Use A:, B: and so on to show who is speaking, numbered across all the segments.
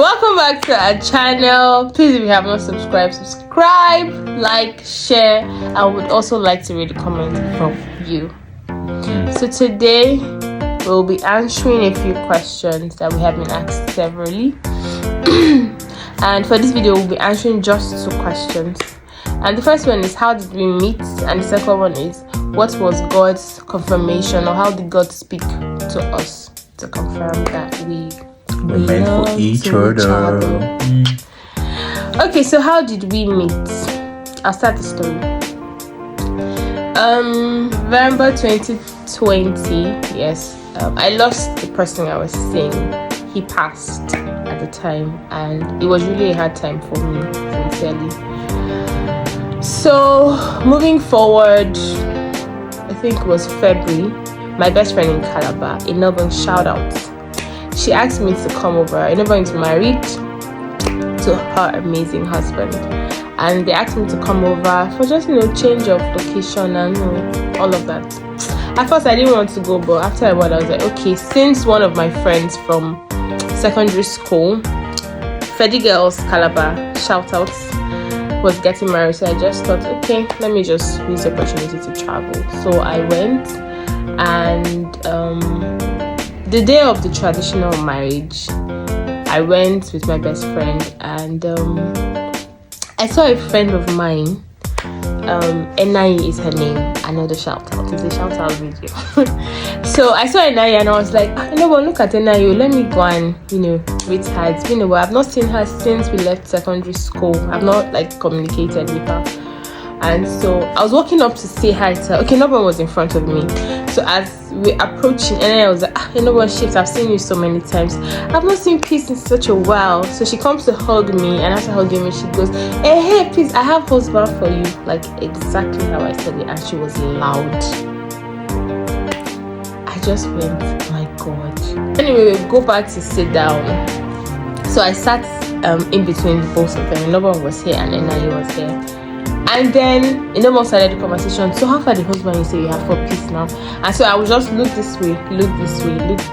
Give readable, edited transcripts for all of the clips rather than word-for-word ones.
A: Welcome back to our channel. Please, if you have not subscribed, subscribe, like, share. I would also like to read the comments from you. So today we'll be answering a few questions that we have been asked severally. And for this video we'll be answering just 2 questions. And the first one is, how did we meet? And the second one is, what was God's confirmation, or how did God speak to us to confirm that we
B: were meant for each other?
A: Okay, so how did we meet? I'll start the story. November 2020, yes, I lost the person I was seeing. He passed at the time, and it was really a hard time for me, sincerely. So moving forward, I think it was February, my best friend in Calabar, in Melbourne, shout out, she asked me to come over. Melbourne is married to her amazing husband, and they asked me to come over for just change of location and all of that. At first I didn't want to go, but after a while I was like, okay, since one of my friends from secondary school, Fedi Girls Calabar, shout out, was getting married, so I just thought, okay, let me just use the opportunity to travel. So I went, and the day of the traditional marriage, I went with my best friend, and I saw a friend of mine, Enai is her name, another shout out, it's a shout out video. So I saw Enai and I was like, look at Enai, let me go and meet her. It's been a while. I've not seen her since we left secondary school. I've not communicated with her. And so I was walking up to say hi to her. Okay, no one was in front of me. So as we're approaching, and I was like, shit, I've seen you so many times. I've not seen Peace in such a while. So she comes to hug me, and after hugging me, she goes, hey, Peace, I have husband for you. Like exactly how I said it, and she was loud. I just went, my God. Anyway, we go back to sit down. So I sat in between both of them. No one was here, and Enai was here. And then started the conversation. So how far the husband you say you have for Peace now? And so I would just look this way,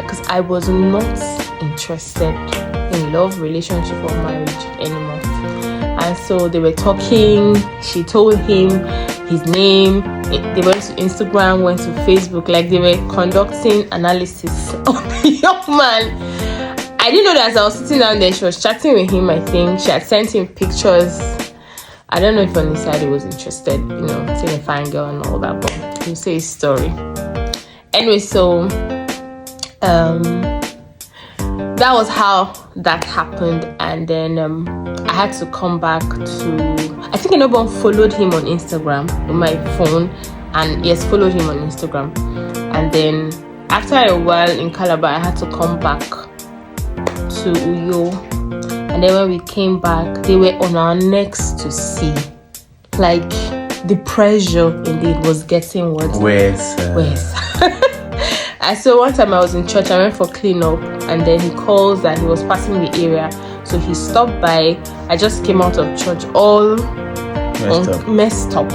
A: because I was not interested in love, relationship, or marriage anymore. And so they were talking. She told him his name. They went to Instagram, went to Facebook, like they were conducting analysis of the young man. I didn't know that as I was sitting down there, she was chatting with him. I think she had sent him pictures. I don't know if on his side he was interested, seeing a fine girl and all that, but he'll say his story. Anyway, so that was how that happened. And then I had to come back to, I think anyone followed him on Instagram with my phone, and yes, followed him on Instagram. And then after a while in Calabar, I had to come back to Uyo. And then when we came back, they were on our necks to see. Like, the pressure indeed was getting worse. Worse. And so one time I was in church, I went for cleanup, and then he calls that he was passing the area. So he stopped by. I just came out of church all messed up.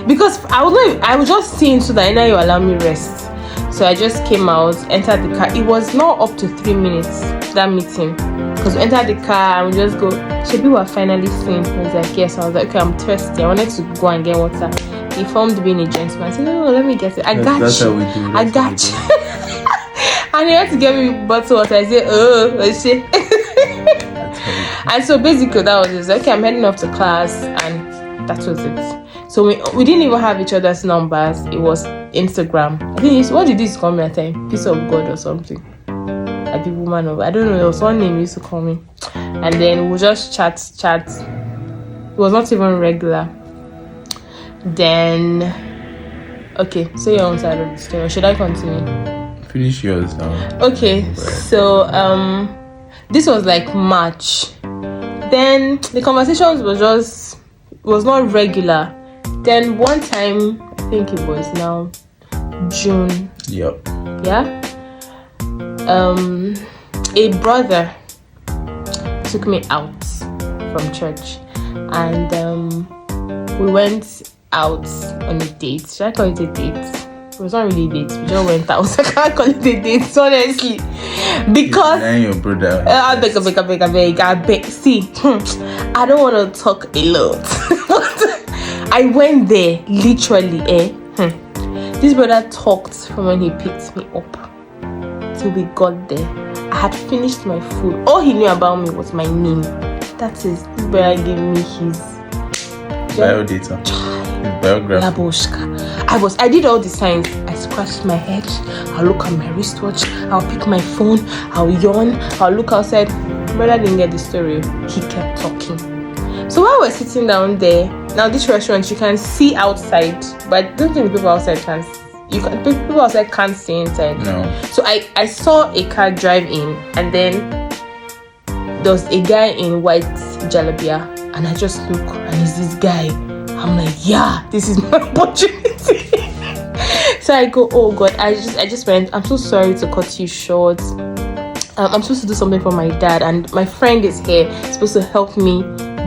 A: Because I was just seeing so that now you allow me rest. So I just came out, entered the car. It was not up to 3 minutes, that meeting. Because we entered the car and we just go, Shebi, we're finally seen. I was like, yes. I was like, okay, I'm thirsty. I wanted to go and get water. He formed being a gentleman. I said, no, let me get it. I got you. I got you. And he had to get me bottle water. I said, oh shit. And so basically that was it. Okay, I'm heading off to class, and that was it. So we didn't even have each other's numbers. It was Instagram. I think what did this call me at time? Peace of God or something. A big woman of, I don't know, there was one name he used to call me. And then we'll just chat. It was not even regular. Then okay, so your own side of the story. Should I continue?
B: Finish yours now.
A: Okay, so this was like March. Then the conversations was not regular. Then one time, I think it was now June.
B: Yep.
A: Yeah. A brother took me out from church, and we went out on a date. Should I call it a date? It was not really a date. We just went out. I can't call it a date, honestly. Because
B: and your brother.
A: I beg. See, I don't want to talk a lot. I went there literally. This brother talked from when he picked me up till we got there. I had finished my food. All he knew about me was my name. That is, this brother gave me his
B: biodata.
A: Biography. I did all the signs. I scratched my head. I'll look at my wristwatch. I'll pick my phone. I'll yawn. I'll look outside. Brother didn't get the story. He kept talking. So while we're sitting down there, now this restaurant you can see outside, but I don't think people outside can. People outside can't see inside.
B: No.
A: So I saw a car drive in, and then there was a guy in white jalabia, and I just look, and it's this guy. I'm like, yeah, this is my opportunity. So I go, oh God, I just went, I'm so sorry to cut you short. I'm supposed to do something for my dad, and my friend is here, supposed to help me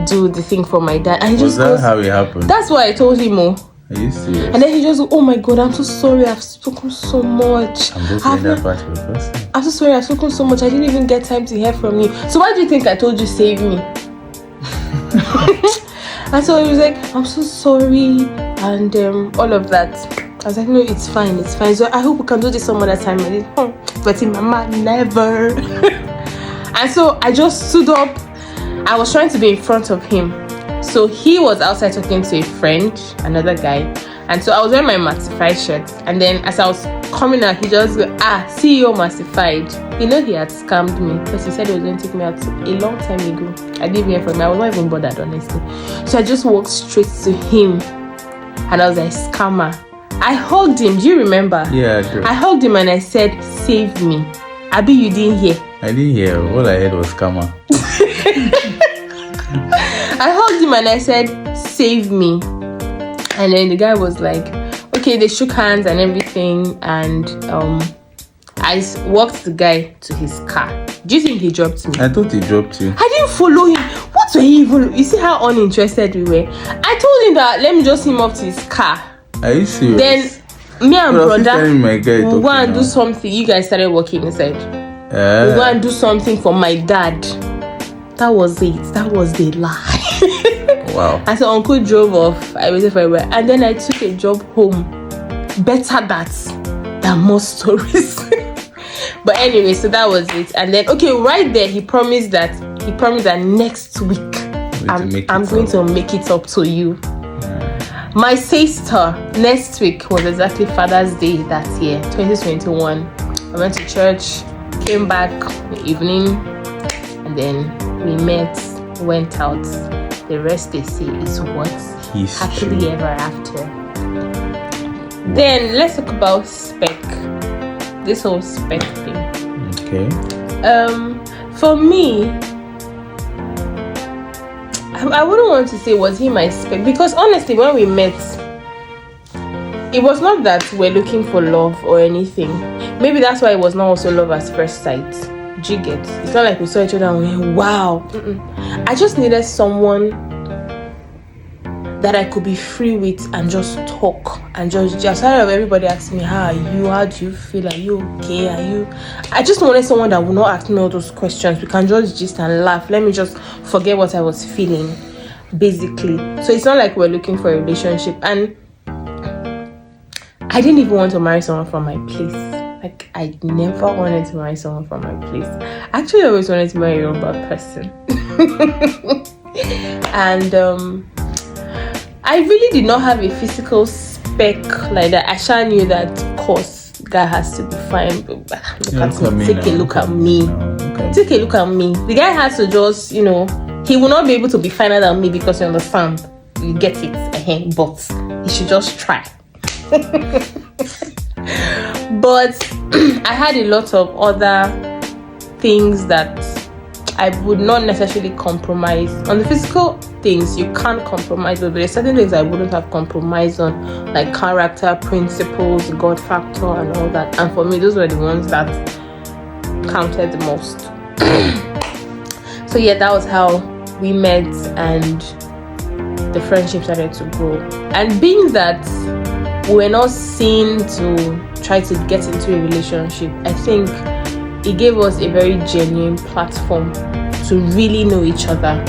A: do the thing for my dad. And he
B: Was
A: just
B: that
A: goes,
B: how it happened?
A: that's what I told him.
B: Are you serious?
A: And then he just, oh my God, I'm so sorry, I've spoken so much.
B: I'm just saying that part for the first time.
A: I'm so sorry, I've spoken so much. I didn't even get time to hear from you. So why do you think I told you save me? And so he was like, I'm so sorry, and all of that. I was like, no, it's fine. So I hope we can do this some other time. I did, but in mama, never. And so I just stood up. I was trying to be in front of him. So he was outside talking to a friend, another guy. And so I was wearing my Massified shirt. And then as I was coming out, he just go, CEO Massified. You know, he had scammed me because he said he was going to take me out a long time ago. I didn't hear from him. I was not even bothered, honestly. So I just walked straight to him. And I was like, scammer. I hugged him. Do you remember?
B: Yeah, I do.
A: I hugged him and I said, save me. Abi, you didn't hear.
B: I didn't hear. All I heard was scammer.
A: I hugged him and I said, save me. And then the guy was like, okay, they shook hands and everything. And I walked the guy to his car. Do you think he dropped me?
B: I thought he dropped you.
A: I didn't follow him. What were you even? You see how uninterested we were? I told him that let me just him up to his car.
B: Are you serious?
A: Then me and brother
B: we'll
A: go and do something. You guys started walking inside. We'll go and do something for my dad. That was it. That was the lie.
B: Wow.
A: And so uncle drove off. I waited for him. And then I took a job home. Better that than more stories. But anyway, so that was it. And then right there he promised that next week I'm going to make it up to you. My sister, next week was exactly Father's Day that year, 2021. I went to church, came back in the evening, and then we met, went out. The rest they say is what? Happily ever after. Then let's talk about spec. This whole spec thing.
B: Okay.
A: For me, I wouldn't want to say was he my spec, because honestly when we met, it was not that we're looking for love or anything. Maybe that's why it was not also love at first sight. Do you get? It's not like we saw each other and we went, wow. I just needed someone that I could be free with and just talk and just tired of everybody asking me, how are you? How do you feel? Are you okay? I just wanted someone that would not ask me all those questions. We can just gist and laugh. Let me just forget what I was feeling, basically. So it's not like we're looking for a relationship. And I didn't even want to marry someone from my place. Like, I never wanted to marry someone from my place. Actually, I always wanted to marry a Yoruba person. And I really did not have a physical spec like that. I sure knew that, of course, guy has to be fine. But take a look at me. Take a look at me. The guy has to just, he will not be able to be finer than me, because you understand. You get it. But he should just try. But I had a lot of other things that I would not necessarily compromise on. The physical things you can't compromise with, but there's certain things I wouldn't have compromised on, like character, principles, God factor, and all that. And for me, those were the ones that counted the most. So yeah, that was how we met, and the friendship started to grow. And being that we were not seen to try to get into a relationship. I think it gave us a very genuine platform to really know each other.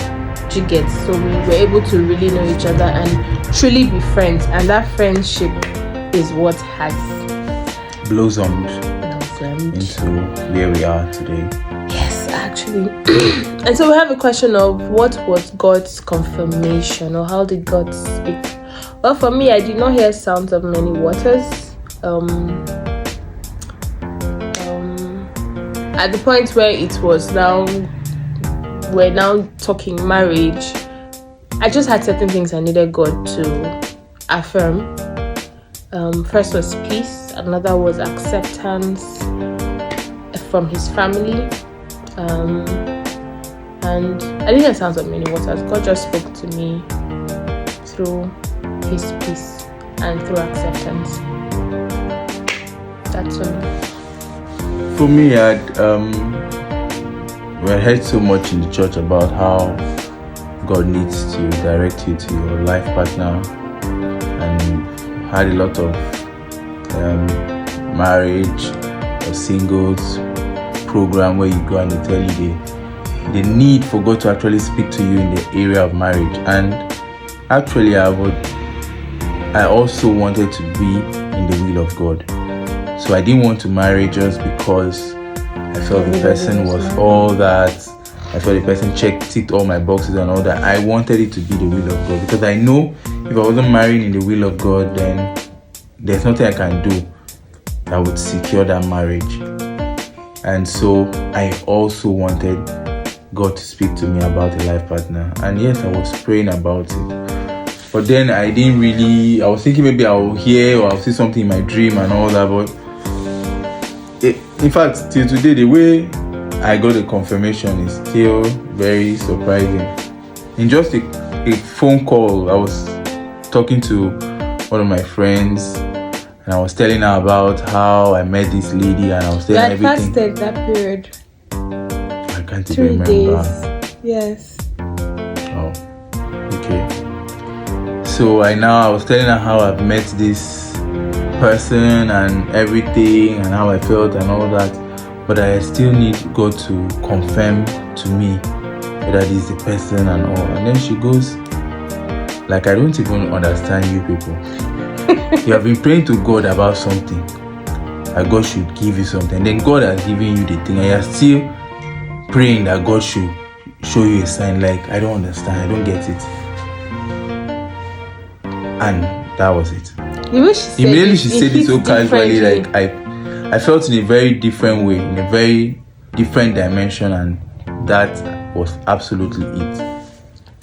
A: Do you get? So we were able to really know each other and truly be friends, and that friendship is what has
B: blossomed into where we are today.
A: Yes, actually. And so we have a question of what was God's confirmation, or how did God speak? Well, for me, I did not hear sounds of many waters. At the point where it was now, we're now talking marriage, I just had certain things I needed God to affirm. First was peace, another was acceptance from his family, and I didn't hear sounds of many waters. God just spoke to me through his peace and through acceptance. That's all.
B: For me, we had heard so much in the church about how God needs to direct you to your life partner, and had a lot of marriage or singles program where you go and they tell you the need for God to actually speak to you in the area of marriage. And actually, I also wanted to be in the will of God. So I didn't want to marry just because I felt the person was all that. I felt the person ticked all my boxes and all that. I wanted it to be the will of God, because I know if I wasn't marrying in the will of God, then there's nothing I can do that would secure that marriage. And so I also wanted God to speak to me about a life partner. And yes, I was praying about it. But then I was thinking maybe I'll hear or I'll see something in my dream and all that. But in fact, till today, the way I got the confirmation is still very surprising. In just a phone call, I was talking to one of my friends, and I was telling her about how I met this lady, and I was telling her everything.
A: Fasted that period.
B: I can't
A: 3
B: even remember.
A: days. Yes.
B: Oh, okay. So I was telling her how I've met this person and everything, and how I felt and all that. But I still need God to confirm to me whether this is the person and all. And then she goes, like, I don't even understand you people. You have been praying to God about something, that God should give you something. Then God has given you the thing, and you're still praying that God should show you a sign. Like, I don't understand, I don't get it. And that was it. Immediately she said it so casually, like I felt in a very different way, in a very different dimension, and that was absolutely it.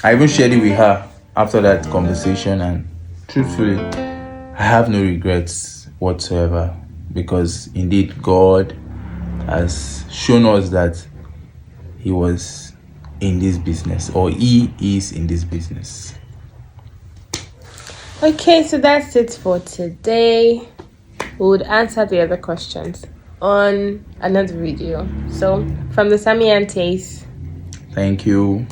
B: I even shared it with her after that conversation, and truthfully, I have no regrets whatsoever, because indeed God has shown us that He was in this business, or He is in this business.
A: Okay, so that's it for today. We would answer the other questions on another video. So, from TheS'Antès.
B: Thank you.